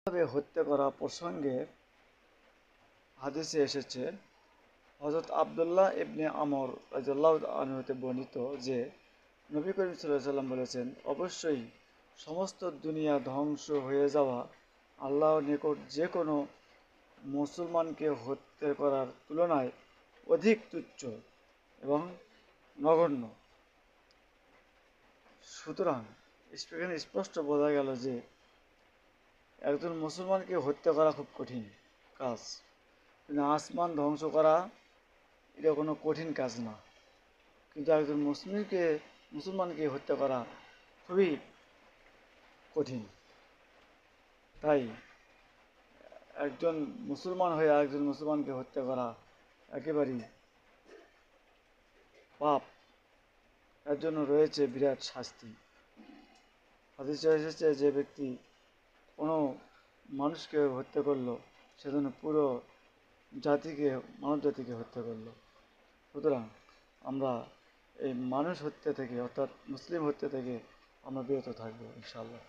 ভাবে হত্যা করা প্রসঙ্গে হাদিসে এসেছে, হযরত আব্দুল্লাহ ইবনে আমর রাদিয়াল্লাহু আনহু হতে বর্ণিত যে নবী করিম সাল্লাল্লাহু আলাইহি ওয়াসাল্লাম বলেছেন, অবশ্যই সমস্ত দুনিয়া ধ্বংস হয়ে যাওয়া আল্লাহর নিকট যে কোনো মুসলমানকে হত্যা করার তুলনায় অধিক তুচ্ছ এবং নগণ্য। সুতরাং এখানে স্পষ্ট বোঝা গেল যে একজন মুসলমানকে হত্যা করা খুব কঠিন কাজ, কিন্তু আসমান ধ্বংস করা এটা কোনো কঠিন কাজ না। কিন্তু একজন মুসলমানকে হত্যা করা খুবই কঠিন। তাই একজন মুসলমান হয়ে আরেকজন মুসলমানকে হত্যা করা একেবারেই পাপ, এর জন্য রয়েছে বিরাট শাস্তি। হাদিসে এসেছে যে ব্যক্তি কোনো মানুষকে হত্যা করলো সেজন্য পুরো মানব জাতিকে হত্যা করলো। সুতরাং আমরা এই মানুষ হত্যা থেকে অর্থাৎ মুসলিম হত্যা থেকে আমরা বিরত থাকবো ইনশাআল্লাহ।